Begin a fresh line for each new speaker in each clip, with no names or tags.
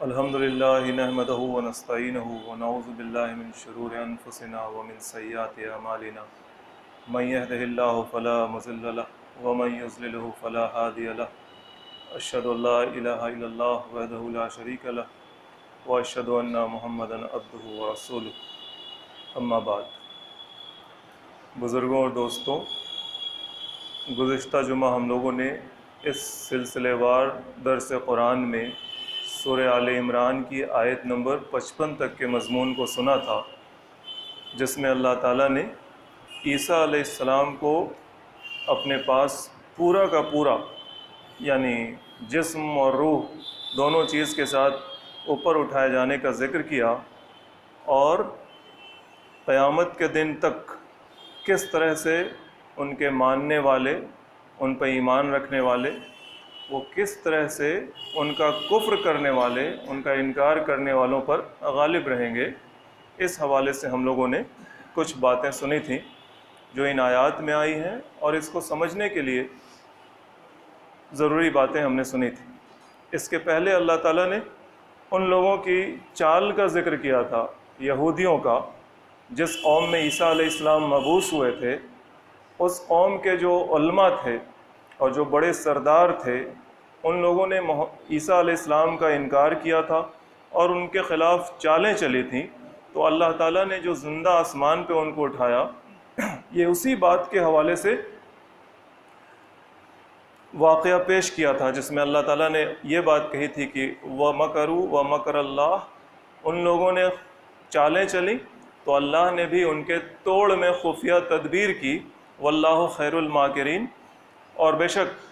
الحمد للہ نحمدہ ونستعینہ ونعوذ باللہ من شرور انفسنا ومن سیئات اعمالنا من یہدہ اللہ فلا مضل لہ ومن یضللہ فلا ہادی لہ اشہد ان لا الہ الا اللہ وحدہ لا شریک لہ واشہد ان محمدا عبدہ ورسولہ اما بعد۔ بزرگوں اور دوستوں، گزشتہ جمعہ ہم لوگوں نے اس سلسلے وار درس قرآن میں سورہ آل عمران کی آیت نمبر 55 تک کے مضمون کو سنا تھا، جس میں اللہ تعالیٰ نے عیسیٰ علیہ السلام کو اپنے پاس پورا کا پورا، یعنی جسم اور روح دونوں چیز کے ساتھ اوپر اٹھائے جانے کا ذکر کیا، اور قیامت کے دن تک کس طرح سے ان کے ماننے والے، ان پہ ایمان رکھنے والے، وہ کس طرح سے ان کا کفر کرنے والے، ان کا انکار کرنے والوں پر غالب رہیں گے۔ اس حوالے سے ہم لوگوں نے کچھ باتیں سنی تھیں جو ان آیات میں آئی ہیں، اور اس کو سمجھنے کے لیے ضروری باتیں ہم نے سنی تھیں۔ اس کے پہلے اللہ تعالیٰ نے ان لوگوں کی چال کا ذکر کیا تھا، یہودیوں کا، جس قوم میں عیسیٰ علیہ السلام مبعوث ہوئے تھے۔ اس قوم کے جو علماء تھے اور جو بڑے سردار تھے، ان لوگوں نے عیسیٰ علیہ السلام کا انکار کیا تھا اور ان کے خلاف چالیں چلی تھیں۔ تو اللہ تعالیٰ نے جو زندہ آسمان پہ ان کو اٹھایا، یہ اسی بات کے حوالے سے واقعہ پیش کیا تھا، جس میں اللہ تعالیٰ نے یہ بات کہی تھی کہ وَمَكَرُوا وَمَكَرَ اللَّهُ، ان لوگوں نے چالیں چلیں تو اللہ نے بھی ان کے توڑ میں خفیہ تدبیر کی، واللہ خیر الماکرین، اور بے شک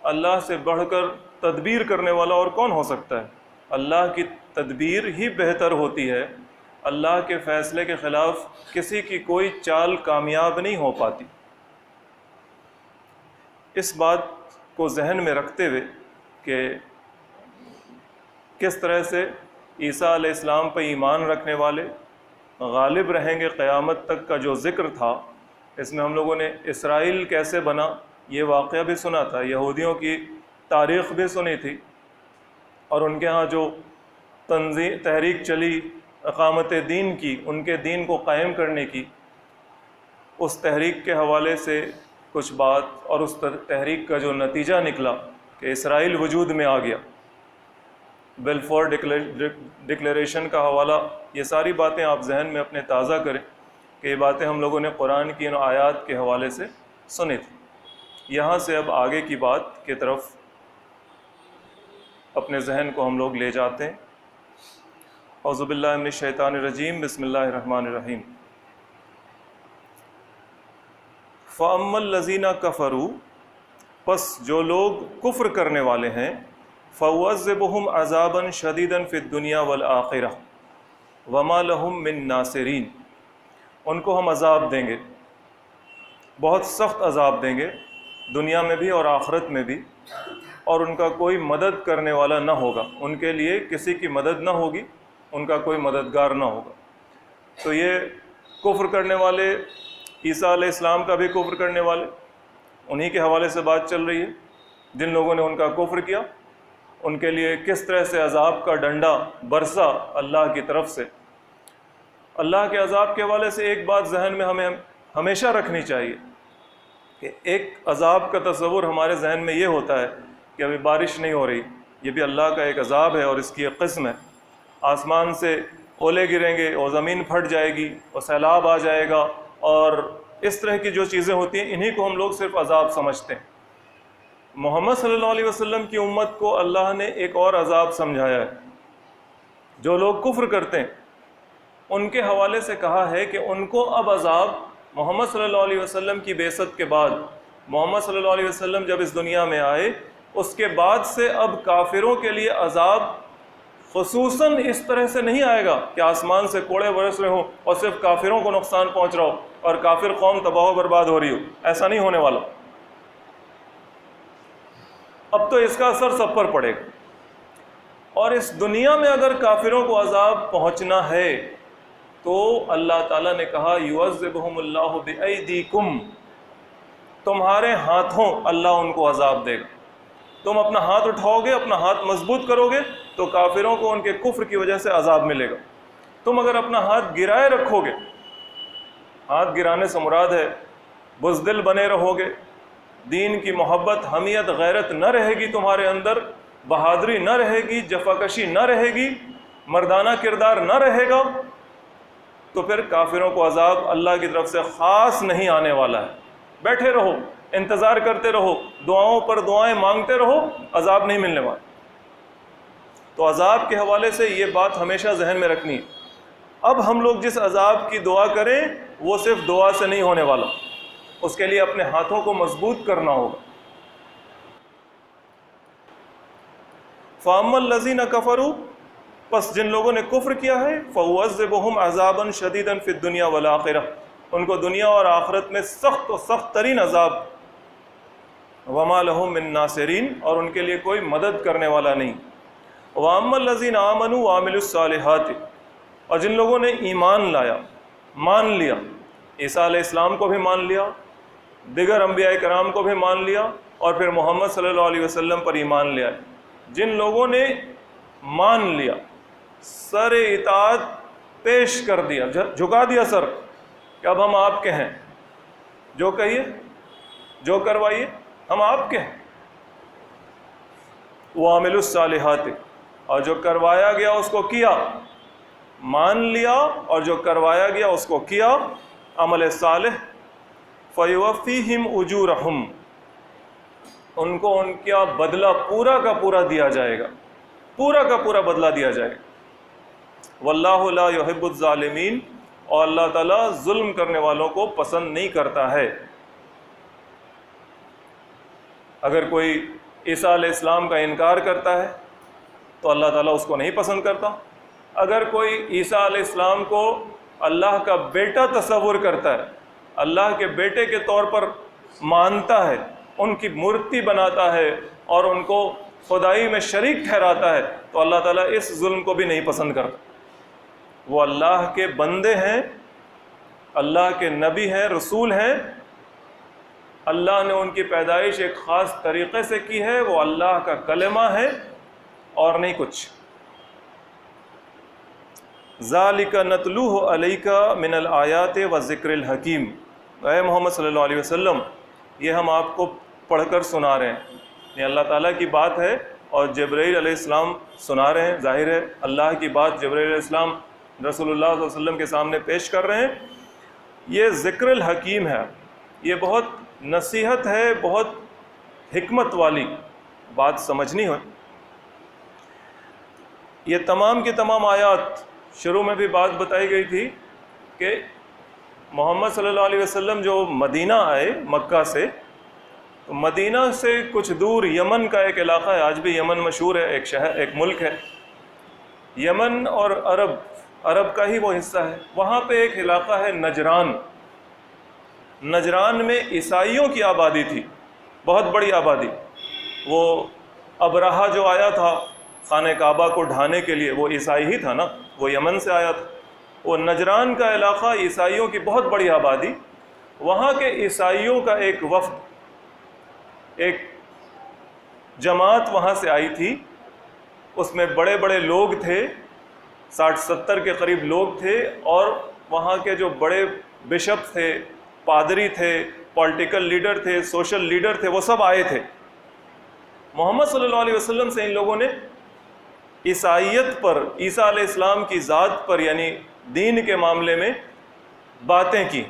اللہ سے بڑھ کر تدبیر کرنے والا اور کون ہو سکتا ہے۔ اللہ کی تدبیر ہی بہتر ہوتی ہے، اللہ کے فیصلے کے خلاف کسی کی کوئی چال کامیاب نہیں ہو پاتی۔ اس بات کو ذہن میں رکھتے ہوئے کہ کس طرح سے عیسیٰ علیہ السلام پہ ایمان رکھنے والے غالب رہیں گے قیامت تک کا جو ذکر تھا، اس میں ہم لوگوں نے اسرائیل کیسے بنا یہ واقعہ بھی سنا تھا، یہودیوں کی تاریخ بھی سنی تھی، اور ان کے ہاں جو تحریک چلی اقامت دین کی، ان کے دین کو قائم کرنے کی، اس تحریک کے حوالے سے کچھ بات، اور اس تحریک کا جو نتیجہ نکلا کہ اسرائیل وجود میں آ گیا، بلفور ڈکلیریشن کا حوالہ، یہ ساری باتیں آپ ذہن میں اپنے تازہ کریں کہ یہ باتیں ہم لوگوں نے قرآن کی ان آیات کے حوالے سے سنی تھی۔ یہاں سے اب آگے کی بات کی طرف اپنے ذہن کو ہم لوگ لے جاتے ہیں۔ اعوذ باللہ من الشیطان الرجیم، بسم اللہ الرحمن الرحیم۔ فَأَمَّا الَّذِينَ كَفَرُوا، پس جو لوگ کفر کرنے والے ہیں، فَأُعَذِّبُهُمْ عَذَابًا شَدِيدًا فِي الدُّنْيَا وَالْآخِرَةِ وَمَا لَهُم مِّن نَاصِرِينَ، ان کو ہم عذاب دیں گے، بہت سخت عذاب دیں گے، دنیا میں بھی اور آخرت میں بھی، اور ان کا کوئی مدد کرنے والا نہ ہوگا، ان کے لیے کسی کی مدد نہ ہوگی، ان کا کوئی مددگار نہ ہوگا۔ تو یہ کفر کرنے والے، عیسیٰ علیہ السلام کا بھی کفر کرنے والے، انہی کے حوالے سے بات چل رہی ہے۔ جن لوگوں نے ان کا کفر کیا، ان کے لیے کس طرح سے عذاب کا ڈنڈا برسا اللہ کی طرف سے۔ اللہ کے عذاب کے حوالے سے ایک بات ذہن میں ہمیں ہمیشہ رکھنی چاہیے کہ ایک عذاب کا تصور ہمارے ذہن میں یہ ہوتا ہے کہ ابھی بارش نہیں ہو رہی، یہ بھی اللہ کا ایک عذاب ہے اور اس کی ایک قسم ہے۔ آسمان سے اولے گریں گے اور زمین پھٹ جائے گی اور سیلاب آ جائے گا، اور اس طرح کی جو چیزیں ہوتی ہیں، انہی کو ہم لوگ صرف عذاب سمجھتے ہیں۔ محمد صلی اللہ علیہ وسلم کی امت کو اللہ نے ایک اور عذاب سمجھایا ہے۔ جو لوگ کفر کرتے ہیں ان کے حوالے سے کہا ہے کہ ان کو اب عذاب محمد صلی اللہ علیہ وسلم کی بعثت کے بعد، محمد صلی اللہ علیہ وسلم جب اس دنیا میں آئے، اس کے بعد سے اب کافروں کے لیے عذاب خصوصاً اس طرح سے نہیں آئے گا کہ آسمان سے کوڑے برس رہے ہوں اور صرف کافروں کو نقصان پہنچ رہا ہو اور کافر قوم تباہ و برباد ہو رہی ہو، ایسا نہیں ہونے والا۔ اب تو اس کا اثر سب پر پڑے گا، اور اس دنیا میں اگر کافروں کو عذاب پہنچنا ہے تو اللہ تعالیٰ نے کہا یعذبہم اللہ بایدیکم، تمہارے ہاتھوں اللہ ان کو عذاب دے گا۔ تم اپنا ہاتھ اٹھاؤ گے، اپنا ہاتھ مضبوط کرو گے تو کافروں کو ان کے کفر کی وجہ سے عذاب ملے گا۔ تم اگر اپنا ہاتھ گرائے رکھو گے، ہاتھ گرانے سے مراد ہے بزدل بنے رہو گے، دین کی محبت، حمیت، غیرت نہ رہے گی تمہارے اندر، بہادری نہ رہے گی، جفاکشی نہ رہے گی، مردانہ کردار نہ رہے گا، تو پھر کافروں کو عذاب اللہ کی طرف سے خاص نہیں آنے والا ہے۔ بیٹھے رہو، انتظار کرتے رہو، دعاؤں پر دعائیں مانگتے رہو، عذاب نہیں ملنے والا۔ تو عذاب کے حوالے سے یہ بات ہمیشہ ذہن میں رکھنی ہے۔ اب ہم لوگ جس عذاب کی دعا کریں وہ صرف دعا سے نہیں ہونے والا، اس کے لیے اپنے ہاتھوں کو مضبوط کرنا ہوگا۔ فَأَمَّا الَّذِينَ كَفَرُوا، پس جن لوگوں نے کفر کیا ہے، فَأُعَذِّبُهُمْ عَذَابًا شَدِيدًا فِي الدُّنْيَا وَالْآخِرَةِ، ان کو دنیا اور آخرت میں سخت و سخت ترین عذاب، وَمَا لَهُم مِّن نَاصِرِينَ، اور ان کے لیے کوئی مدد کرنے والا نہیں۔ وَأَمَّا الَّذِينَ آمَنُوا وَعَمِلُوا الصَّالِحَاتِ، اور جن لوگوں نے ایمان لایا، مان لیا، عیسیٰ علیہ السلام کو بھی مان لیا، دیگر انبیاء کرام کو بھی مان لیا، اور پھر محمد صلی اللہ علیہ وسلم پر ایمان لیا، جن لوگوں نے مان لیا، سر اطاعت پیش کر دیا، جھکا دیا سر کہ اب ہم آپ کے ہیں، جو کہیے جو کروائیے ہم آپ کے ہیں۔ وَعَمِلُوا الصَّالِحَاتِ، اور جو کروایا گیا اس کو کیا، مان لیا اور جو کروایا گیا اس کو کیا، عمل صالح، فَيُوَفِّيهِمْ أُجُورَهُمْ، ان کو ان کا بدلہ پورا کا پورا دیا جائے گا، پورا کا پورا بدلہ دیا جائے گا۔ واللہ لا يحب الظالمین، اور اللہ تعالیٰ ظلم کرنے والوں کو پسند نہیں کرتا ہے۔ اگر کوئی عیسیٰ علیہ السلام کا انکار کرتا ہے تو اللہ تعالیٰ اس کو نہیں پسند کرتا۔ اگر کوئی عیسیٰ علیہ السلام کو اللہ کا بیٹا تصور کرتا ہے، اللہ کے بیٹے کے طور پر مانتا ہے، ان کی مورتی بناتا ہے اور ان کو خدائی میں شریک ٹھہراتا ہے، تو اللہ تعالیٰ اس ظلم کو بھی نہیں پسند کرتا۔ وہ اللہ کے بندے ہیں، اللہ کے نبی ہیں، رسول ہیں، اللہ نے ان کی پیدائش ایک خاص طریقے سے کی ہے، وہ اللہ کا کلمہ ہے اور نہیں کچھ۔ ذالک نتلوہ علیک من الآیات والذکر الحکیم، اے محمد صلی اللہ علیہ وسلم یہ ہم آپ کو پڑھ کر سنا رہے ہیں، یہ اللہ تعالیٰ کی بات ہے اور جبرائیل علیہ السلام سنا رہے ہیں۔ ظاہر ہے اللہ کی بات جبرائیل علیہ السلام رسول اللہ صلی اللہ علیہ وسلم کے سامنے پیش کر رہے ہیں۔ یہ ذکر الحکیم ہے، یہ بہت نصیحت ہے، بہت حکمت والی بات سمجھنی ہو۔ یہ تمام کی تمام آیات، شروع میں بھی بات بتائی گئی تھی کہ محمد صلی اللہ علیہ وسلم جو مدینہ آئے مکہ سے، تو مدینہ سے کچھ دور یمن کا ایک علاقہ ہے، آج بھی یمن مشہور ہے، ایک شہر، ایک ملک ہے یمن، اور عرب کا ہی وہ حصہ ہے۔ وہاں پہ ایک علاقہ ہے نجران، نجران میں عیسائیوں کی آبادی تھی، بہت بڑی آبادی۔ وہ ابرہہ جو آیا تھا خانہ کعبہ کو ڈھانے کے لیے، وہ عیسائی ہی تھا نا، وہ یمن سے آیا تھا۔ وہ نجران کا علاقہ، عیسائیوں کی بہت بڑی آبادی، وہاں کے عیسائیوں کا ایک وفد، ایک جماعت وہاں سے آئی تھی، اس میں بڑے بڑے لوگ تھے، 60-70 کے قریب لوگ تھے، اور وہاں کے جو بڑے بشپ تھے، پادری تھے، پولیٹیکل لیڈر تھے، سوشل لیڈر تھے، وہ سب آئے تھے۔ محمد صلی اللہ علیہ وسلم سے ان لوگوں نے عیسائیت پر، عیسیٰ علیہ السلام کی ذات پر، یعنی دین کے معاملے میں باتیں کی،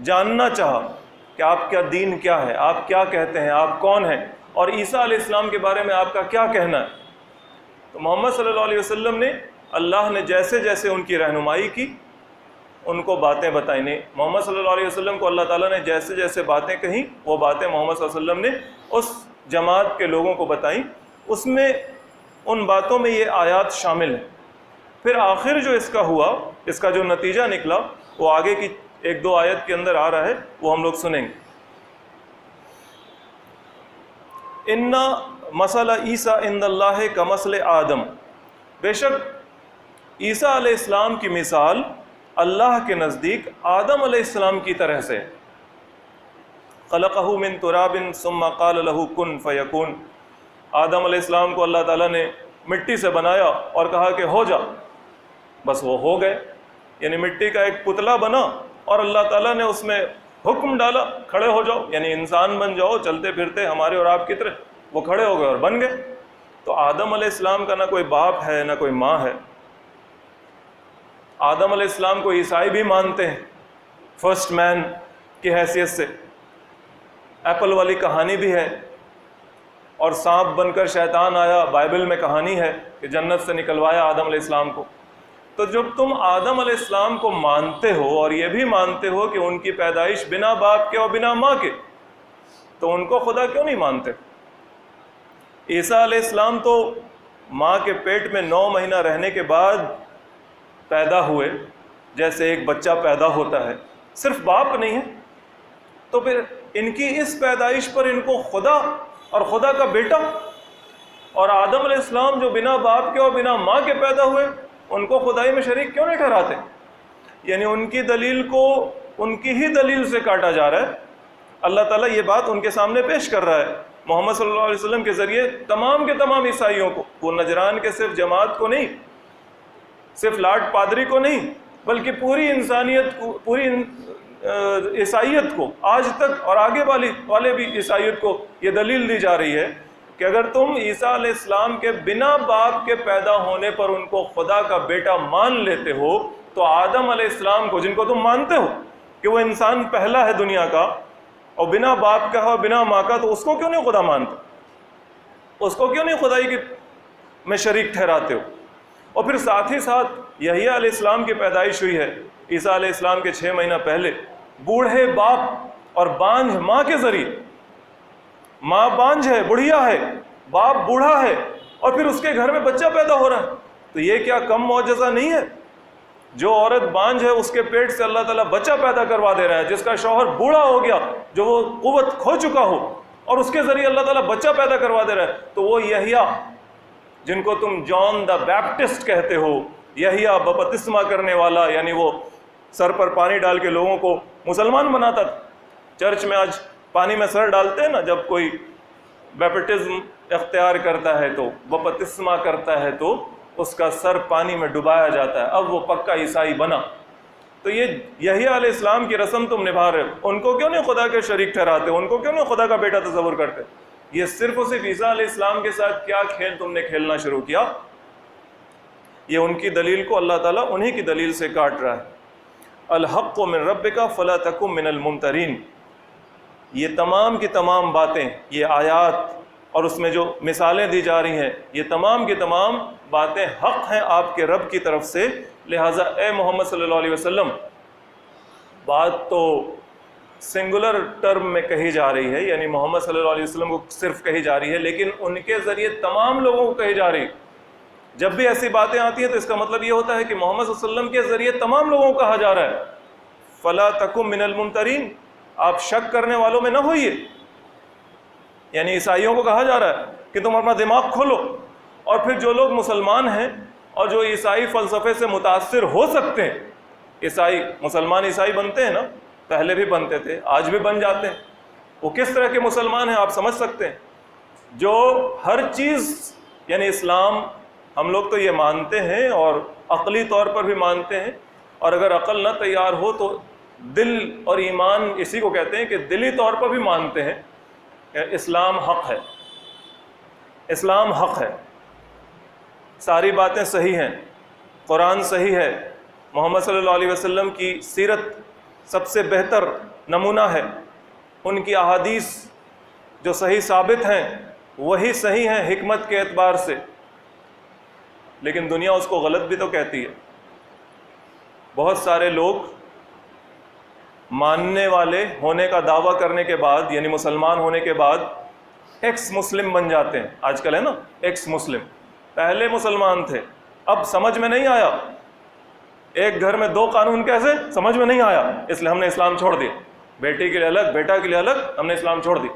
جاننا چاہا کہ آپ کا دین کیا ہے، آپ کیا کہتے ہیں، آپ کون ہیں، اور عیسیٰ علیہ السلام کے بارے میں آپ کا کیا کہنا ہے۔ تو محمد صلی اللہ علیہ وسلم نے، اللہ نے جیسے جیسے ان کی رہنمائی کی، ان کو باتیں بتائیں۔ نہیں، محمد صلی اللہ علیہ وسلم کو اللہ تعالیٰ نے جیسے جیسے باتیں کہیں، وہ باتیں محمد صلی اللہ علیہ وسلم نے اس جماعت کے لوگوں کو بتائیں۔ اس میں، ان باتوں میں یہ آیات شامل ہیں۔ پھر آخر جو اس کا ہوا، اس کا جو نتیجہ نکلا، وہ آگے کی 1-2 آیت کے اندر آ رہا ہے، وہ ہم لوگ سنیں گے۔ ان مثل عیسیٰ عند اللہ کمثل آدم، بے شک عیسیٰ علیہ السلام کی مثال اللہ کے نزدیک آدم علیہ السلام کی طرح سے، خلقہ من تراب ثم قال له کن فیکون، آدم علیہ السلام کو اللہ تعالیٰ نے مٹی سے بنایا اور کہا کہ ہو جا، بس وہ ہو گئے. یعنی مٹی کا ایک پتلا بنا اور اللہ تعالیٰ نے اس میں حکم ڈالا کھڑے ہو جاؤ، یعنی انسان بن جاؤ چلتے پھرتے ہمارے اور آپ کی طرح. وہ کھڑے ہو گئے اور بن گئے. تو آدم علیہ السلام کا نہ کوئی باپ ہے نہ کوئی ماں ہے. آدم علیہ السلام کو عیسائی بھی مانتے ہیں فرسٹ مین کی حیثیت سے. ایپل والی کہانی بھی ہے، اور سانپ بن کر شیطان آیا، بائبل میں کہانی ہے کہ جنت سے نکلوایا آدم علیہ السلام کو. تو جب تم آدم علیہ السلام کو مانتے ہو اور یہ بھی مانتے ہو کہ ان کی پیدائش بنا باپ کے اور بنا ماں کے، تو ان کو خدا کیوں نہیں مانتے؟ عیسیٰ علیہ السلام تو ماں کے پیٹ میں 9 مہینہ رہنے کے بعد پیدا ہوئے، جیسے ایک بچہ پیدا ہوتا ہے، صرف باپ نہیں ہے. تو پھر ان کی اس پیدائش پر ان کو خدا اور خدا کا بیٹا، اور آدم علیہ السلام جو بنا باپ کے اور بنا ماں کے پیدا ہوئے، ان کو خدائی میں شریک کیوں نہیں ٹھہراتے؟ یعنی ان کی دلیل کو ان کی ہی دلیل سے کاٹا جا رہا ہے. اللہ تعالیٰ یہ بات ان کے سامنے پیش کر رہا ہے محمد صلی اللہ علیہ وسلم کے ذریعے تمام کے تمام عیسائیوں کو. وہ نجران کے صرف جماعت کو نہیں، صرف لاٹ پادری کو نہیں، بلکہ پوری انسانیت کو، پوری عیسائیت کو، آج تک اور آگے والے بھی عیسائیت کو یہ دلیل دی جا رہی ہے کہ اگر تم عیسیٰ علیہ السلام کے بنا باپ کے پیدا ہونے پر ان کو خدا کا بیٹا مان لیتے ہو، تو آدم علیہ السلام کو، جن کو تم مانتے ہو کہ وہ انسان پہلا ہے دنیا کا اور بنا باپ کا اور بنا ماں کا، تو اس کو کیوں نہیں خدا مانتے؟ اس کو کیوں نہیں خدائی کی میں شریک ٹھہراتے ہو؟ اور پھر ساتھ ہی ساتھ یحییٰ علیہ السلام کی پیدائش ہوئی ہے عیسیٰ علیہ السلام کے 6 مہینہ پہلے، بوڑھے باپ اور بانجھ ماں کے ذریعے. ماں بانجھ ہے، بڑھیا ہے، باپ بوڑھا ہے، اور پھر اس کے گھر میں بچہ پیدا ہو رہا ہے. تو یہ کیا کم معجزہ نہیں ہے؟ جو عورت بانجھ ہے اس کے پیٹ سے اللہ تعالیٰ بچہ پیدا کروا دے رہا ہے، جس کا شوہر بوڑھا ہو گیا، جو وہ قوت کھو چکا ہو، اور اس کے ذریعے اللہ تعالیٰ بچہ پیدا کروا دے رہا ہے. تو وہ یحییٰ جن کو تم جان دا بیپٹسٹ کہتے ہو، یحییٰ بپتسمہ کرنے والا، یعنی وہ سر پر پانی ڈال کے لوگوں کو مسلمان بناتا تھا. چرچ میں آج پانی میں سر ڈالتے ہیں نا، جب کوئی بیپٹزم اختیار کرتا ہے تو بپتسمہ کرتا ہے تو اس کا سر پانی میں ڈبایا جاتا ہے. اب وہ پکا عیسائی بنا. تو یہ یحییٰ علیہ السلام کی رسم تم نبھا رہے ہو. ان کو کیوں نہیں خدا کے شریک ٹھہراتے؟ ان کو کیوں نہیں خدا کا بیٹا تصور کرتے؟ یہ صرف اور صرف عیسیٰ علیہ السلام کے ساتھ کیا کھیل تم نے کھیلنا شروع کیا؟ یہ ان کی دلیل کو اللہ تعالیٰ انہی کی دلیل سے کاٹ رہا ہے. الحق من ربک فلا تکن من الممترین. یہ تمام کی تمام باتیں، یہ آیات اور اس میں جو مثالیں دی جا رہی ہیں، یہ تمام کی تمام باتیں حق ہیں آپ کے رب کی طرف سے. لہٰذا اے محمد صلی اللہ علیہ وسلم، بات تو سنگولر ٹرم میں کہی جا رہی ہے، یعنی محمد صلی اللہ علیہ وسلم کو صرف کہی جا رہی ہے، لیکن ان کے ذریعے تمام لوگوں کو کہی جا رہی ہے. جب بھی ایسی باتیں آتی ہیں تو اس کا مطلب یہ ہوتا ہے کہ محمد صلی اللہ علیہ وسلم کے ذریعے تمام لوگوں کو کہا جا رہا ہے فلا تکن من الممترین، آپ شک کرنے والوں میں نہ ہوئیے. یعنی عیسائیوں کو کہا جا رہا ہے کہ تم اپنا دماغ کھولو. اور پھر جو لوگ مسلمان ہیں اور جو عیسائی فلسفے سے متاثر ہو سکتے ہیں، عیسائی مسلمان عیسائی بنتے ہیں نا، پہلے بھی بنتے تھے، آج بھی بن جاتے ہیں. وہ کس طرح کے مسلمان ہیں آپ سمجھ سکتے ہیں؟ جو ہر چیز، یعنی اسلام، ہم لوگ تو یہ مانتے ہیں اور عقلی طور پر بھی مانتے ہیں، اور اگر عقل نہ تیار ہو تو دل اور ایمان اسی کو کہتے ہیں کہ دلی طور پر بھی مانتے ہیں کہ اسلام حق ہے. اسلام حق ہے، ساری باتیں صحیح ہیں، قرآن صحیح ہے، محمد صلی اللہ علیہ وسلم کی سیرت سب سے بہتر نمونہ ہے، ان کی احادیث جو صحیح ثابت ہیں وہی صحیح ہیں حکمت کے اعتبار سے. لیکن دنیا اس کو غلط بھی تو کہتی ہے. بہت سارے لوگ ماننے والے ہونے کا دعویٰ کرنے کے بعد، یعنی مسلمان ہونے کے بعد، ایکس مسلم بن جاتے ہیں. آج کل ہے نا ایکس مسلم. پہلے مسلمان تھے، اب سمجھ میں نہیں آیا، ایک گھر میں 2 قانون کیسے، سمجھ میں نہیں آیا، اس لیے ہم نے اسلام چھوڑ دیا. بیٹی کے لیے الگ، بیٹا کے لیے الگ، ہم نے اسلام چھوڑ دی.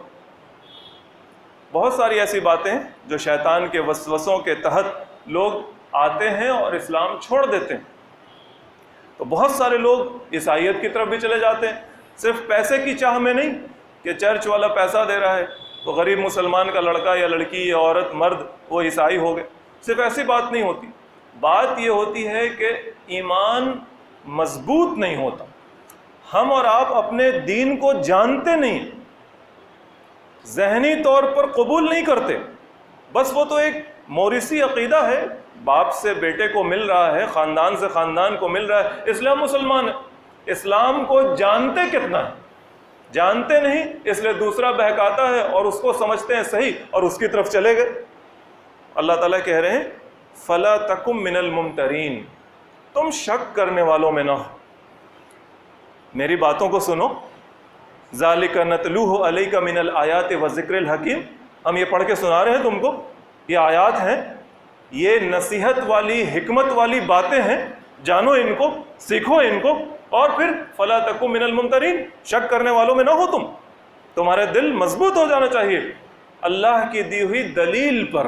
بہت ساری ایسی باتیں جو شیطان کے وسوسوں کے تحت لوگ آتے ہیں اور اسلام چھوڑ دیتے ہیں. تو بہت سارے لوگ عیسائیت کی طرف بھی چلے جاتے ہیں، صرف پیسے کی چاہ میں نہیں کہ چرچ والا پیسہ دے رہا ہے تو غریب مسلمان کا لڑکا یا لڑکی یا عورت مرد وہ عیسائی ہو گئے. صرف ایسی بات نہیں ہوتی، بات یہ ہوتی ہے کہ ایمان مضبوط نہیں ہوتا، ہم اور آپ اپنے دین کو جانتے نہیں، ذہنی طور پر قبول نہیں کرتے، بس وہ تو ایک موروثی عقیدہ ہے، باپ سے بیٹے کو مل رہا ہے، خاندان سے خاندان کو مل رہا ہے، اس لیے ہم مسلمان ہیں۔ اسلام کو جانتے کتنا ہے؟ جانتے نہیں، اس لیے دوسرا بہکاتا ہے اور اس کو سمجھتے ہیں صحیح اور اس کی طرف چلے گئے۔ اللہ تعالیٰ کہہ رہے ہیں فَلَا تَكُن مِّنَ الْمُمْتَرِينَ، تم شک کرنے والوں میں نہ ہو، میری باتوں کو سنو۔ ذَلِكَ نَتْلُوهُ عَلَيْكَ مِنَ الْآيَاتِ وَالذِّكْرِ الْحَكِيمِ، ہم یہ پڑھ کے سنا رہے ہیں تم کو، یہ آیات ہیں، یہ نصیحت والی حکمت والی باتیں ہیں، جانو ان کو، سیکھو ان کو، اور پھر فَلَا تَكُن مِّنَ الْمُمْتَرِينَ، شک کرنے والوں میں نہ ہو تم، تمہارا دل مضبوط ہو جانا چاہیے اللہ کی دی ہوئی دلیل پر،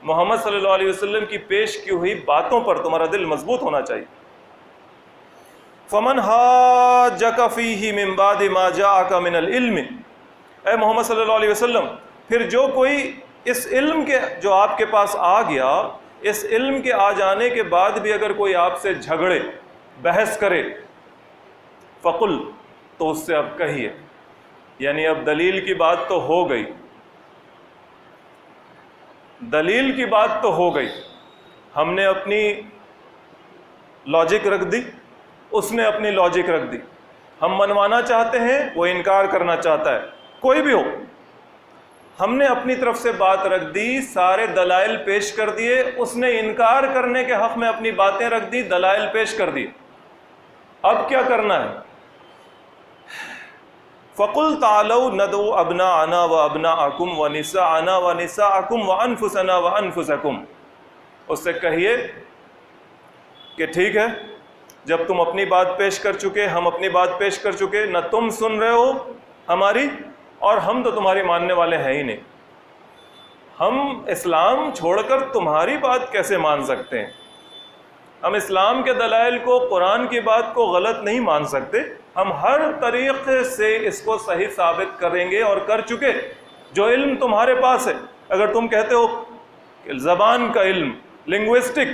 محمد صلی اللہ علیہ وسلم کی پیش کی ہوئی باتوں پر تمہارا دل مضبوط ہونا چاہیے۔ فَمَنْ حَاجَّكَ فِيهِ مِنْ بَعْدِ مَا جَاءَكَ مِنَ الْعِلْمِ، اے محمد صلی اللہ علیہ وسلم، پھر جو کوئی اس علم کے جو آپ کے پاس آ گیا، اس علم کے آ جانے کے بعد بھی اگر کوئی آپ سے جھگڑے بحث کرے، فقل، تو اس سے اب کہیے، یعنی اب دلیل کی بات تو ہو گئی، دلیل کی بات تو ہو گئی، ہم نے اپنی لاجک رکھ دی، اس نے اپنی لاجک رکھ دی، ہم منوانا چاہتے ہیں، وہ انکار کرنا چاہتا ہے، کوئی بھی ہو، ہم نے اپنی طرف سے بات رکھ دی، سارے دلائل پیش کر دیے، اس نے انکار کرنے کے حق میں اپنی باتیں رکھ دی، دلائل پیش کر دی، اب کیا کرنا ہے؟ فَقُلْ تَعَالَوْا نَدْعُ أَبْنَاءَنَا وَأَبْنَاءَكُمْ وَنِسَاءَنَا وَنِسَاءَكُمْ وَأَنفُسَنَا وَأَنفُسَكُمْ، اس سے کہیے کہ ٹھیک ہے، جب تم اپنی بات پیش کر چکے، ہم اپنی بات پیش کر چکے، نہ تم سن رہے ہو ہماری اور ہم تو تمہاری ماننے والے ہیں ہی نہیں، ہم اسلام چھوڑ کر تمہاری بات کیسے مان سکتے ہیں؟ ہم اسلام کے دلائل کو، قرآن کی بات کو غلط نہیں مان سکتے، ہم ہر طریقے سے اس کو صحیح ثابت کریں گے اور کر چکے۔ جو علم تمہارے پاس ہے، اگر تم کہتے ہو کہ زبان کا علم، لنگوسٹک،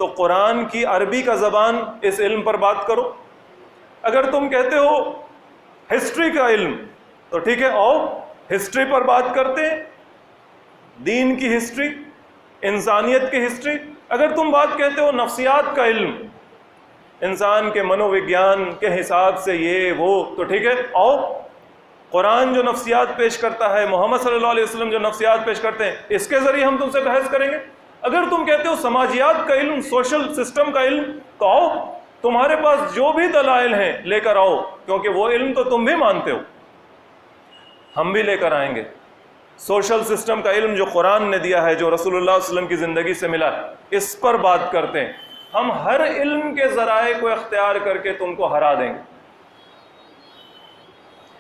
تو قرآن کی عربی کا زبان اس علم پر بات کرو۔ اگر تم کہتے ہو ہسٹری کا علم، تو ٹھیک ہے، آؤ ہسٹری پر بات کرتے ہیں، دین کی ہسٹری، انسانیت کی ہسٹری۔ اگر تم بات کہتے ہو نفسیات کا علم، انسان کے منووگیان کے حساب سے یہ وہ، تو ٹھیک ہے، آؤ قرآن جو نفسیات پیش کرتا ہے، محمد صلی اللہ علیہ وسلم جو نفسیات پیش کرتے ہیں، اس کے ذریعے ہم تم سے بحث کریں گے۔ اگر تم کہتے ہو سماجیات کا علم، سوشل سسٹم کا علم، تو آؤ تمہارے پاس جو بھی دلائل ہیں لے کر آؤ، کیونکہ وہ علم تو تم بھی مانتے ہو، ہم بھی لے کر آئیں گے۔ سوشل سسٹم کا علم جو قرآن نے دیا ہے، جو رسول اللہ صلی اللہ علیہ وسلم کی زندگی سے ملا ہے، اس پر بات کرتے ہیں۔ ہم ہر علم کے ذرائع کو اختیار کر کے تم کو ہرا دیں گے،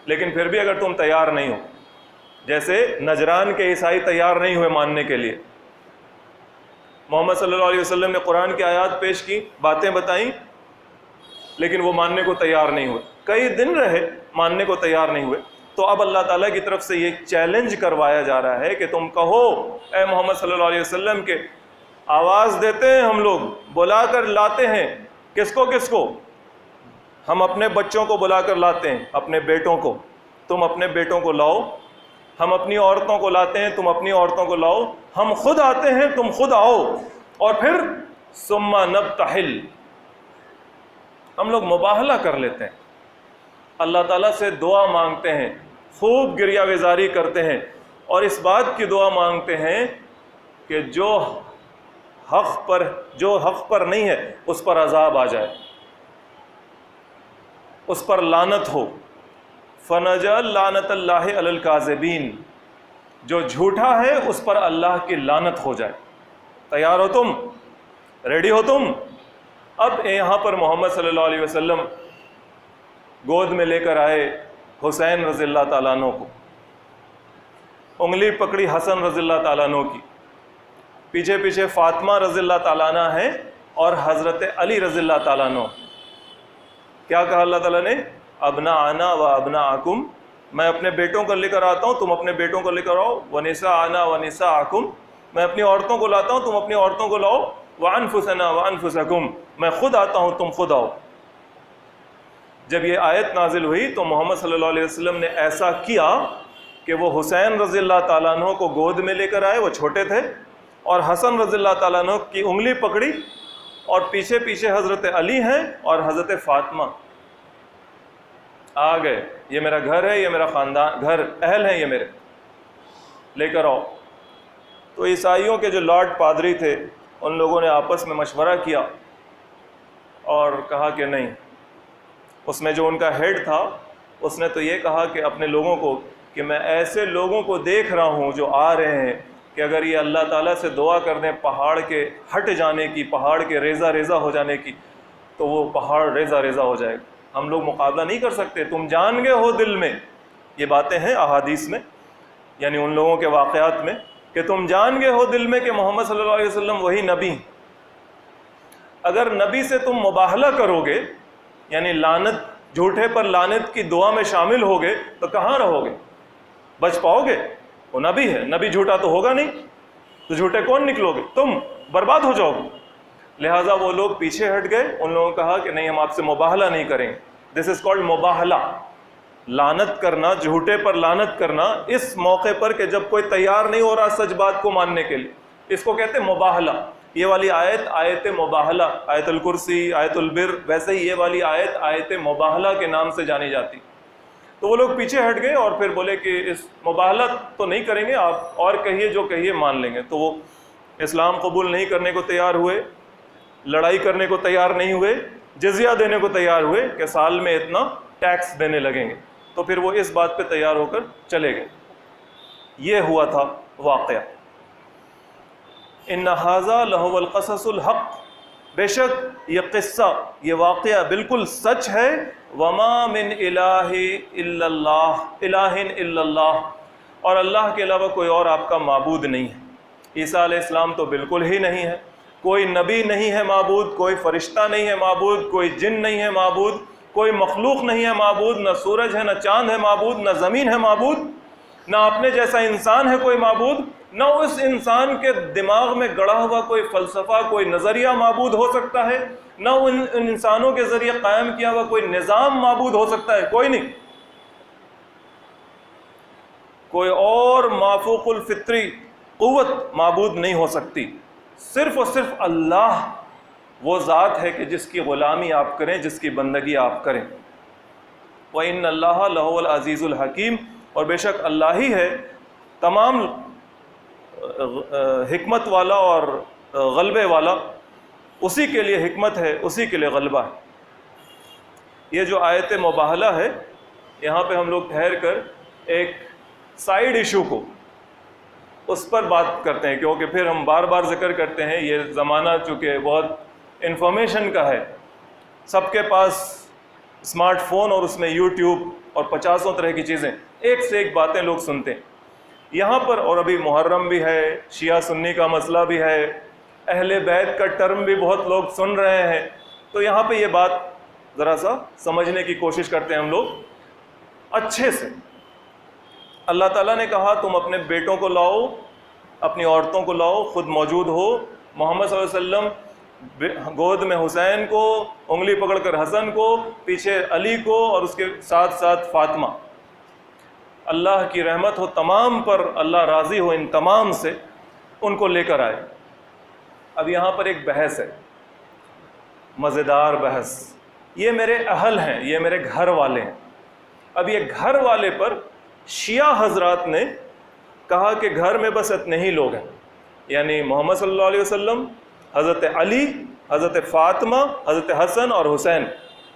لیکن پھر بھی اگر تم تیار نہیں ہو، جیسے نجران کے عیسائی تیار نہیں ہوئے ماننے کے لیے، محمد صلی اللہ علیہ وسلم نے قرآن کی آیات پیش کی، باتیں بتائیں، لیکن وہ ماننے کو تیار نہیں ہوئے، کئی دن رہے ماننے کو تیار نہیں ہوئے، تو اب اللہ تعالیٰ کی طرف سے یہ چیلنج کروایا جا رہا ہے کہ تم کہو اے محمد صلی اللہ علیہ وسلم کے آواز دیتے ہیں، ہم لوگ بلا کر لاتے ہیں، کس کو ہم اپنے بچوں کو بلا کر لاتے ہیں، اپنے بیٹوں کو، تم اپنے بیٹوں کو لاؤ، ہم اپنی عورتوں کو لاتے ہیں، تم اپنی عورتوں کو لاؤ، ہم خود آتے ہیں، تم خود آؤ، اور پھر ثم نبتہل، ہم لوگ مباہلہ کر لیتے ہیں، اللہ تعالیٰ سے دعا مانگتے ہیں، خوب گریہ وزاری کرتے ہیں، اور اس بات کی دعا مانگتے ہیں کہ جو حق پر نہیں ہے اس پر عذاب آ جائے، اس پر لعنت ہو، فَنَجَعَلْ لَعْنَةَ اللَّهِ عَلَى الْكَاذِبِينَ، جو جھوٹا ہے اس پر اللہ کی لعنت ہو جائے۔ تیار ہو تم؟ ریڈی ہو تم؟ اب یہاں پر محمد صلی اللہ علیہ وسلم گود میں لے کر آئے حسین رضی اللہ تعالیٰ عنہ کو، انگلی پکڑی حسن رضی اللہ تعالیٰ عنہ کی، پیچھے پیچھے فاطمہ رضی اللہ تعالیٰ عنہ ہیں اور حضرت علی رضی اللہ تعالیٰ عنہ۔ کیا کہا اللہ تعالیٰ نے؟ ابناءنا و ابناءکم، میں اپنے بیٹوں کو لے کر آتا ہوں، تم اپنے بیٹوں کو لے کر آؤ، ونساءنا و نساءکم، میں اپنی عورتوں کو لاتا ہوں، تم اپنی عورتوں کو لاؤ، وَأَنفُسَنَا وَأَنفُسَكُمْ، میں خود آتا ہوں، تم خود آؤ۔ جب یہ آیت نازل ہوئی تو محمد صلی اللہ علیہ وسلم نے ایسا کیا کہ وہ حسین رضی اللہ تعالیٰ عنہ کو گود میں لے کر آئے، وہ چھوٹے تھے، اور حسن رضی اللہ تعالیٰ عنہ کی انگلی پکڑی، اور پیچھے پیچھے حضرت علی ہیں اور حضرت فاطمہ آ گئے، یہ میرا گھر ہے، یہ میرا خاندان گھر، اہل ہیں یہ میرے، لے کر آؤ۔ تو عیسائیوں کے جو لارڈ پادری تھے ان لوگوں نے آپس میں مشورہ کیا اور کہا کہ نہیں، اس میں جو ان کا ہیڈ تھا اس نے تو یہ کہا کہ اپنے لوگوں کو کہ میں ایسے لوگوں کو دیکھ رہا ہوں جو آ رہے ہیں کہ اگر یہ اللہ تعالیٰ سے دعا کر دیں پہاڑ کے ہٹ جانے کی، پہاڑ کے ریزہ ریزہ ہو جانے کی، تو وہ پہاڑ ریزہ ریزہ ہو جائے گا، ہم لوگ مقابلہ نہیں کر سکتے، تم جان گئے ہو دل میں، یہ باتیں ہیں احادیث میں، یعنی ان لوگوں کے واقعات میں، کہ تم جان گئے ہو دل میں کہ محمد صلی اللہ علیہ وسلم وہی نبی ہیں۔ اگر نبی سے تم مباہلہ کرو گے، یعنی لعنت، جھوٹے پر لعنت کی دعا میں شامل ہوگے، تو کہاں رہو گے؟ بچ پاؤ گے؟ وہ نبی ہے، نبی جھوٹا تو ہوگا نہیں، تو جھوٹے کون نکلو گے؟ تم برباد ہو جاؤ گے۔ لہٰذا وہ لوگ پیچھے ہٹ گئے، ان لوگوں نے کہا کہ نہیں، ہم آپ سے مباہلہ نہیں کریں گے۔ دس از کالڈ مباہلہ، لعنت کرنا، جھوٹے پر لعنت کرنا اس موقع پر کہ جب کوئی تیار نہیں ہو رہا سچ بات کو ماننے کے لیے، اس کو کہتے ہیں مباہلہ۔ یہ والی آیت آیت مباہلہ، آیت الکرسی، آیت البر، ویسے ہی یہ والی آیت آیت مباہلہ کے نام سے جانی جاتی۔ تو وہ لوگ پیچھے ہٹ گئے اور پھر بولے کہ اس مباہلہ تو نہیں کریں گے، آپ اور کہیے جو کہیے مان لیں گے۔ تو وہ اسلام قبول نہیں کرنے کو تیار ہوئے، لڑائی کرنے کو تیار نہیں ہوئے، جزیہ دینے کو تیار ہوئے کہ سال میں اتنا ٹیکس دینے لگیں گے۔ تو پھر وہ اس بات پہ تیار ہو کر چلے گئے۔ یہ ہوا تھا واقعہ۔ ان ھذا لہو القصص الحق، بے شک یہ قصہ، یہ واقعہ بالکل سچ ہے۔ وما من الہ الا اللہ، الہ الا اللہ، اور اللہ کے علاوہ کوئی اور آپ کا معبود نہیں ہے۔ عیسیٰ علیہ السلام تو بالکل ہی نہیں ہے، کوئی نبی نہیں ہے معبود، کوئی فرشتہ نہیں ہے معبود، کوئی جن نہیں ہے معبود، کوئی مخلوق نہیں ہے معبود، نہ سورج ہے، نہ چاند ہے معبود، نہ زمین ہے معبود، نہ اپنے جیسا انسان ہے کوئی معبود، نہ اس انسان کے دماغ میں گڑا ہوا کوئی فلسفہ، کوئی نظریہ معبود ہو سکتا ہے، نہ ان انسانوں کے ذریعے قائم کیا ہوا کوئی نظام معبود ہو سکتا ہے، کوئی نہیں۔ کوئی اور مافوق الفطری قوت معبود نہیں ہو سکتی، صرف اور صرف اللہ وہ ذات ہے کہ جس کی غلامی آپ کریں، جس کی بندگی آپ کریں۔ وَإِنَّ اللَّهَ لَهُوَ الْعَزِيزُ الْحَكِيمُ، اور بے شک اللہ ہی ہے تمام حکمت والا اور غلبے والا، اسی کے لیے حکمت ہے، اسی کے لیے غلبہ ہے۔ یہ جو آیت مباہلہ ہے، یہاں پہ ہم لوگ ٹھہر کر ایک سائیڈ ایشو کو اس پر بات کرتے ہیں، کیونکہ پھر ہم بار بار ذکر کرتے ہیں یہ زمانہ چونکہ بہت انفارمیشن کا ہے، سب کے پاس اسمارٹ فون اور اس میں یوٹیوب اور 50 طرح کی چیزیں، ایک سے ایک باتیں لوگ سنتے ہیں یہاں پر۔ اور ابھی محرم بھی ہے، شیعہ سنی کا مسئلہ بھی ہے، اہل بیت کا ٹرم بھی بہت لوگ سن رہے ہیں، تو یہاں پہ یہ بات ذرا سا سمجھنے کی کوشش کرتے ہیں ہم لوگ اچھے سے۔ اللہ تعالیٰ نے کہا تم اپنے بیٹوں کو لاؤ، اپنی عورتوں کو لاؤ، خود موجود ہو۔ محمد صلی اللہ علیہ وسلم گود میں حسین کو، انگلی پکڑ کر حسن کو، پیچھے علی کو، اور اس کے ساتھ ساتھ فاطمہ۔ اللہ کی رحمت ہو تمام پر، اللہ راضی ہو ان تمام سے، ان کو لے کر آئے۔ اب یہاں پر ایک بحث ہے، مزیدار بحث۔ یہ میرے اہل ہیں، یہ میرے گھر والے ہیں۔ اب یہ گھر والے پر شیعہ حضرات نے کہا کہ گھر میں بس اتنے ہی لوگ ہیں، یعنی محمد صلی اللہ علیہ وسلم، حضرت علی، حضرت فاطمہ، حضرت حسن اور حسین،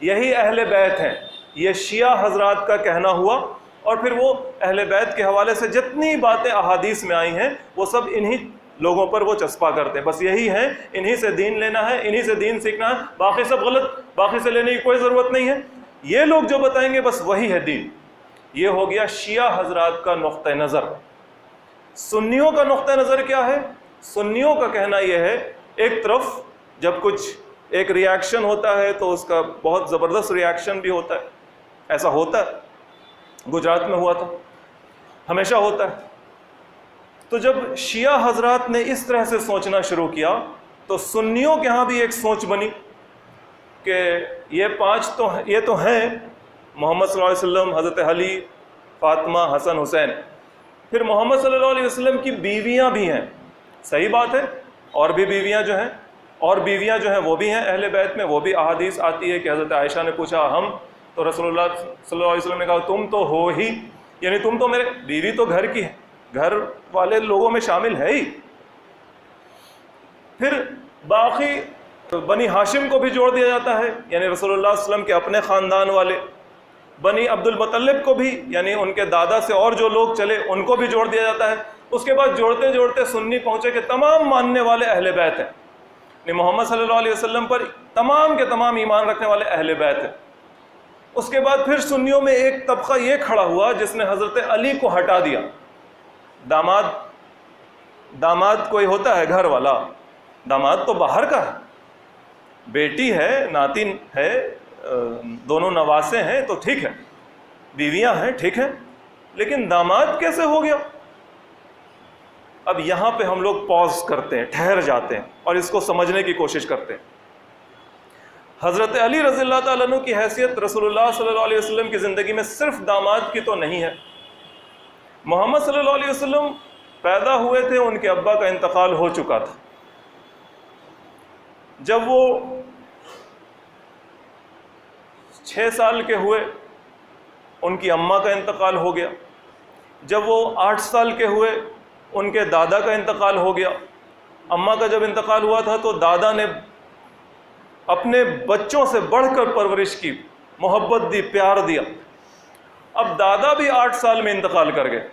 یہی اہل بیت ہیں۔ یہ شیعہ حضرات کا کہنا ہوا، اور پھر وہ اہل بیت کے حوالے سے جتنی باتیں احادیث میں آئی ہیں وہ سب انہی لوگوں پر وہ چسپا کرتے ہیں، بس یہی ہیں، انہی سے دین لینا ہے، انہی سے دین سیکھنا ہے، باقی سب غلط، باقی سے لینے کی کوئی ضرورت نہیں ہے، یہ لوگ جو بتائیں گے بس وہی ہے دین۔ یہ ہو گیا شیعہ حضرات کا نقطہ نظر۔ سنیوں کا نقطہ نظر کیا ہے؟ سنیوں کا کہنا یہ ہے، ایک طرف جب کچھ ایک ریاکشن ہوتا ہے تو اس کا بہت زبردست ریاکشن بھی ہوتا ہے، ایسا ہوتا ہے، گجرات میں ہوا تھا، ہمیشہ ہوتا ہے۔ تو جب شیعہ حضرات نے اس طرح سے سوچنا شروع کیا تو سنیوں کے ہاں بھی ایک سوچ بنی کہ یہ تو ہیں محمد صلی اللہ علیہ وسلم، حضرت علی، فاطمہ، حسن، حسین، پھر محمد صلی اللہ علیہ وسلم کی بیویاں بھی ہیں، صحیح بات ہے، اور بھی بیویاں جو ہیں وہ بھی ہیں اہل بیت میں، وہ بھی احادیث آتی ہے کہ حضرت عائشہ نے پوچھا ہم، تو رسول اللہ صلی اللہ علیہ وسلم نے کہا تم تو ہو ہی، یعنی تم تو میرے بیوی تو گھر کی ہے، گھر والے لوگوں میں شامل ہے ہی۔ پھر باقی بنی ہاشم کو بھی جوڑ دیا جاتا ہے، یعنی رسول اللہ صلی اللہ علیہ وسلم کے اپنے خاندان والے، بنی عبد المطلب کو بھی، یعنی ان کے دادا سے اور جو لوگ چلے ان کو بھی جوڑ دیا جاتا ہے۔ اس کے بعد جوڑتے جوڑتے سنی پہنچے کہ تمام ماننے والے اہل بیت ہیں، یعنی محمد صلی اللہ علیہ وسلم پر تمام کے تمام ایمان رکھنے والے اہل بیت ہیں۔ اس کے بعد پھر سنیوں میں ایک طبقہ یہ کھڑا ہوا جس نے حضرت علی کو ہٹا دیا۔ داماد کوئی ہوتا ہے گھر والا، داماد تو باہر کا ہے، بیٹی ہے، ناتن ہے، دونوں نواسے ہیں تو ٹھیک ہے، بیویاں ہیں ٹھیک ہے، لیکن داماد کیسے ہو گیا؟ اب یہاں پہ ہم لوگ پاز کرتے ہیں، ٹھہر جاتے ہیں اور اس کو سمجھنے کی کوشش کرتے ہیں۔ حضرت علی رضی اللہ تعالیٰ عنہ کی حیثیت رسول اللہ صلی اللہ علیہ وسلم کی زندگی میں صرف داماد کی تو نہیں ہے۔ محمد صلی اللہ علیہ وسلم پیدا ہوئے تھے، ان کے ابا کا انتقال ہو چکا تھا۔ جب وہ 6 سال کے ہوئے ان کی اماں کا انتقال ہو گیا، جب وہ 8 سال کے ہوئے ان کے دادا کا انتقال ہو گیا۔ اماں کا جب انتقال ہوا تھا تو دادا نے اپنے بچوں سے بڑھ کر پرورش کی، محبت دی، پیار دیا۔ اب دادا بھی 8 سال میں انتقال کر گئے،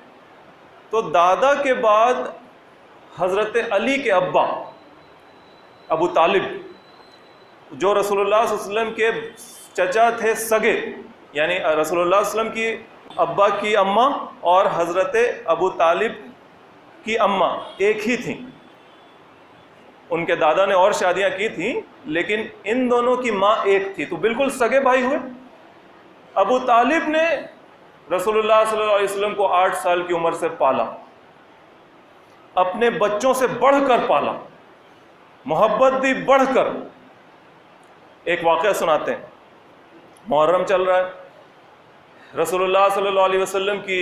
تو دادا کے بعد حضرت علی کے ابا ابو طالب، جو رسول اللہ صلی اللہ علیہ وسلم کے چچا تھے سگے، یعنی رسول اللہ صلی اللہ علیہ وسلم کی ابا کی اماں اور حضرت ابو طالب کی اماں ایک ہی تھیں۔ ان کے دادا نے اور شادیاں کی تھیں لیکن ان دونوں کی ماں ایک تھی، تو بالکل سگے بھائی ہوئے۔ ابو طالب نے رسول اللہ صلی اللہ علیہ وسلم کو 8 سال کی عمر سے پالا، اپنے بچوں سے بڑھ کر پالا، محبت دی بڑھ کر۔ ایک واقعہ سناتے ہیں، محرم چل رہا ہے، رسول اللہ صلی اللہ علیہ وسلم کی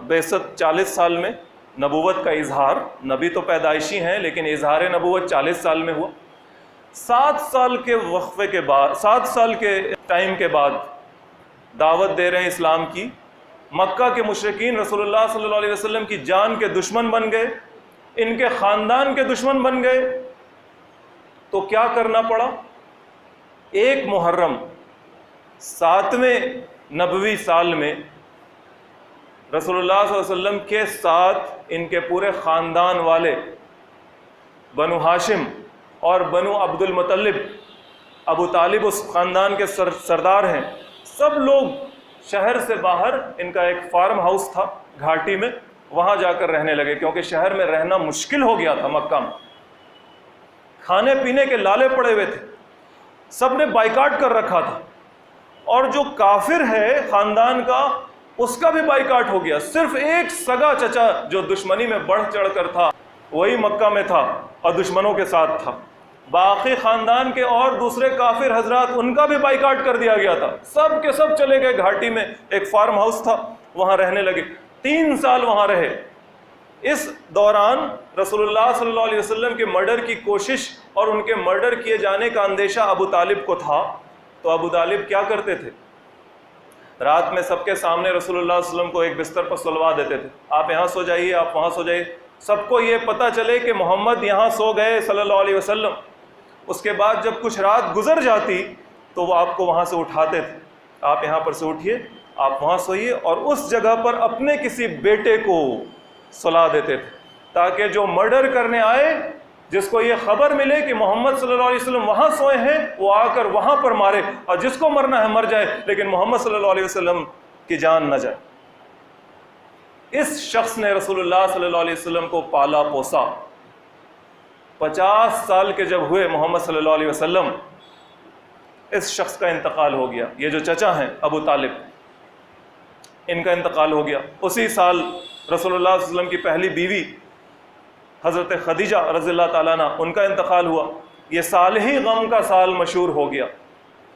بعثت 40 سال میں، نبوت کا اظہار، نبی تو پیدائشی ہیں لیکن اظہار نبوت 40 سال میں ہوا۔ 7 سال کے وقفے کے بعد، 7 سال کے ٹائم کے بعد دعوت دے رہے ہیں اسلام کی۔ مکہ کے مشرکین رسول اللہ صلی اللہ علیہ وسلم کی جان کے دشمن بن گئے، ان کے خاندان کے دشمن بن گئے، تو کیا کرنا پڑا؟ 1 محرم 7ویں نبوی سال میں رسول اللہ صلی اللہ علیہ وسلم کے ساتھ ان کے پورے خاندان والے، بنو ہاشم اور بنو عبد المطلب، ابو طالب اس خاندان کے سردار ہیں، سب لوگ شہر سے باہر، ان کا ایک فارم ہاؤس تھا گھاٹی میں، وہاں جا کر رہنے لگے، کیونکہ شہر میں رہنا مشکل ہو گیا تھا مکہ میں، کھانے پینے کے لالے پڑے ہوئے تھے، سب نے بائیکاٹ کر رکھا تھا، اور جو کافر ہے خاندان کا اس کا بھی بائیکاٹ ہو گیا۔ صرف ایک سگا چچا جو دشمنی میں بڑھ چڑھ کر تھا وہی مکہ میں تھا اور دشمنوں کے ساتھ تھا، باقی خاندان کے اور دوسرے کافر حضرات ان کا بھی بائیکاٹ کر دیا گیا تھا، سب کے سب چلے گئے گھاٹی میں، ایک فارم ہاؤس تھا وہاں رہنے لگے، 3 سال وہاں رہے۔ اس دوران رسول اللہ صلی اللہ علیہ وسلم کے مرڈر کی کوشش اور ان کے مرڈر کیے جانے کا اندیشہ ابو طالب کو تھا، تو ابو طالب کیا کرتے تھے؟ رات میں سب کے سامنے رسول اللہ صلی اللہ علیہ وسلم کو ایک بستر پر سلوا دیتے تھے، آپ یہاں سو جائیے، آپ وہاں سو جائیے، سب کو یہ پتہ چلے کہ محمد یہاں سو گئے صلی اللہ علیہ وسلم۔ اس کے بعد جب کچھ رات گزر جاتی تو وہ آپ کو وہاں سے اٹھاتے تھے، آپ یہاں پر سے اٹھیے، آپ وہاں سوئیے، اور اس جگہ پر اپنے کسی بیٹے کو سلا دیتے تھے، تاکہ جو مرڈر کرنے آئے، جس کو یہ خبر ملے کہ محمد صلی اللہ علیہ وسلم وہاں سوئے ہیں، وہ آ کر وہاں پر مارے، اور جس کو مرنا ہے مر جائے لیکن محمد صلی اللہ علیہ وسلم کی جان نہ جائے۔ اس شخص نے رسول اللہ صلی اللہ علیہ وسلم کو پالا پوسا۔ 50 سال کے جب ہوئے محمد صلی اللہ علیہ وسلم، اس شخص کا انتقال ہو گیا، یہ جو چچا ہیں ابو طالب، ان کا انتقال ہو گیا۔ اسی سال رسول اللہ صلی اللہ علیہ وسلم کی پہلی بیوی حضرت خدیجہ رضی اللہ تعالیٰ عنہ، ان کا انتقال ہوا۔ یہ سال ہی غم کا سال مشہور ہو گیا،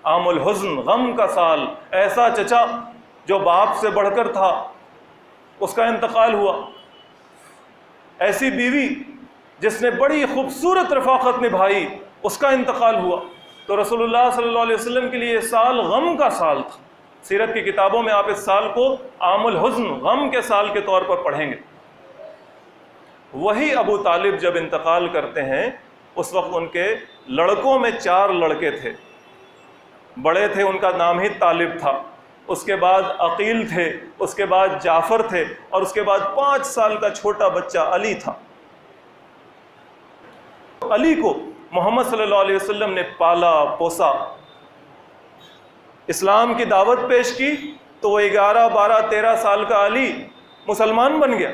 عام الحزن، غم کا سال۔ ایسا چچا جو باپ سے بڑھ کر تھا اس کا انتقال ہوا، ایسی بیوی جس نے بڑی خوبصورت رفاقت نبھائی اس کا انتقال ہوا۔ تو رسول اللہ صلی اللہ علیہ وسلم کے لیے یہ سال غم کا سال تھا۔ سیرت کی کتابوں میں آپ اس سال کو عام الحزن، غم کے سال کے طور پر پڑھیں گے۔ وہی ابو طالب جب انتقال کرتے ہیں اس وقت ان کے لڑکوں میں 4 لڑکے تھے، بڑے تھے، ان کا نام ہی طالب تھا، اس کے بعد عقیل تھے، اس کے بعد جعفر تھے، اور اس کے بعد 5 سال کا چھوٹا بچہ علی تھا۔ علی کو محمد صلی اللہ علیہ وسلم نے پالا پوسا، اسلام کی دعوت پیش کی تو وہ 11 12 13 سال کا علی مسلمان بن گیا۔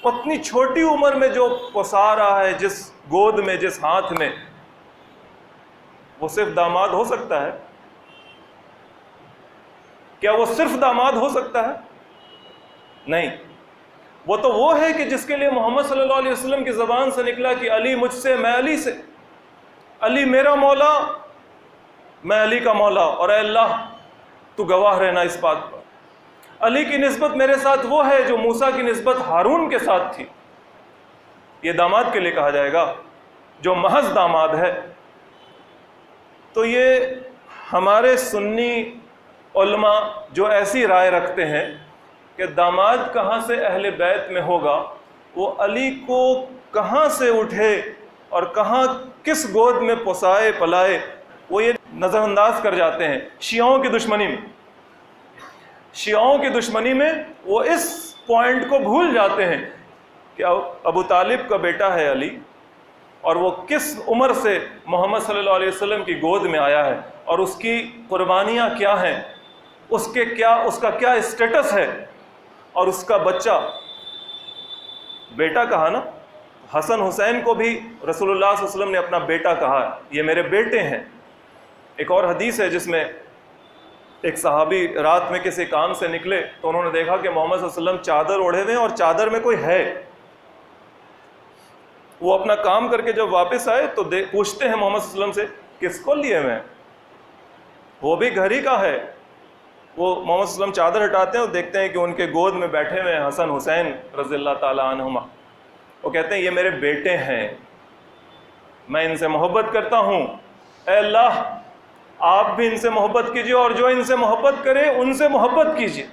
اتنی چھوٹی عمر میں جو پوسا رہا ہے، جس گود میں، جس ہاتھ میں، وہ صرف داماد ہو سکتا ہے؟ کیا وہ صرف داماد ہو سکتا ہے؟ نہیں، وہ تو وہ ہے کہ جس کے لیے محمد صلی اللہ علیہ وسلم کی زبان سے نکلا کہ علی مجھ سے، میں علی سے، علی میرا مولا، میں علی کا مولا، اور اے اللہ تو گواہ رہنا اس بات پر۔ علی کی نسبت میرے ساتھ وہ ہے جو موسیٰ کی نسبت ہارون کے ساتھ تھی۔ یہ داماد کے لیے کہا جائے گا جو محض داماد ہے۔ تو یہ ہمارے سنی علماء جو ایسی رائے رکھتے ہیں کہ داماد کہاں سے اہل بیت میں ہوگا، وہ علی کو کہاں سے اٹھے اور کہاں کس گود میں پوسائے پلائے، وہ یہ نظر انداز کر جاتے ہیں۔ شیعوں کی دشمنی میں وہ اس پوائنٹ کو بھول جاتے ہیں کہ ابو طالب کا بیٹا ہے علی، اور وہ کس عمر سے محمد صلی اللہ علیہ وسلم کی گود میں آیا ہے، اور اس کی قربانیاں کیا ہیں، اس کا کیا اسٹیٹس ہے، اور اس کا بچہ، بیٹا کہا نا، حسن حسین کو بھی رسول اللہ صلی اللہ علیہ وسلم نے اپنا بیٹا کہا، یہ میرے بیٹے ہیں۔ ایک اور حدیث ہے جس میں ایک صحابی رات میں کسی کام سے نکلے تو انہوں نے دیکھا کہ محمد صلی اللہ علیہ وسلم چادر اوڑھے ہوئے ہیں اور چادر میں کوئی ہے۔ وہ اپنا کام کر کے جب واپس آئے تو پوچھتے ہیں محمد صلی اللہ علیہ وسلم سے کس کو لیے ہوئے ہیں، وہ بھی گھر ہی کا ہے۔ وہ محمد صلی اللہ علیہ وسلم چادر ہٹاتے ہیں اور دیکھتے ہیں کہ ان کے گود میں بیٹھے ہوئے ہیں حسن حسین رضی اللہ تعالی عنہما۔ وہ کہتے ہیں یہ میرے بیٹے ہیں، میں ان سے محبت کرتا ہوں، اے اللہ آپ بھی ان سے محبت کیجئے، اور جو ان سے محبت کرے ان سے محبت کیجئے۔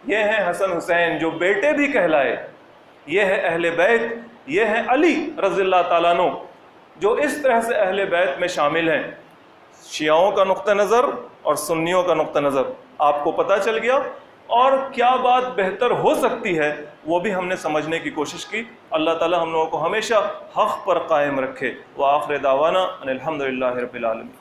یہ ہیں حسن حسین جو بیٹے بھی کہلائے، یہ ہے اہل بیت، یہ ہے علی رضی اللہ تعالیٰ عنہ جو اس طرح سے اہل بیت میں شامل ہیں۔ شیعوں کا نقطہ نظر اور سنیوں کا نقطہ نظر آپ کو پتہ چل گیا، اور کیا بات بہتر ہو سکتی ہے وہ بھی ہم نے سمجھنے کی کوشش کی۔ اللہ تعالیٰ ہم لوگوں کو ہمیشہ حق پر قائم رکھے۔ وآخر دعوانا ان الحمدللہ رب العالمین۔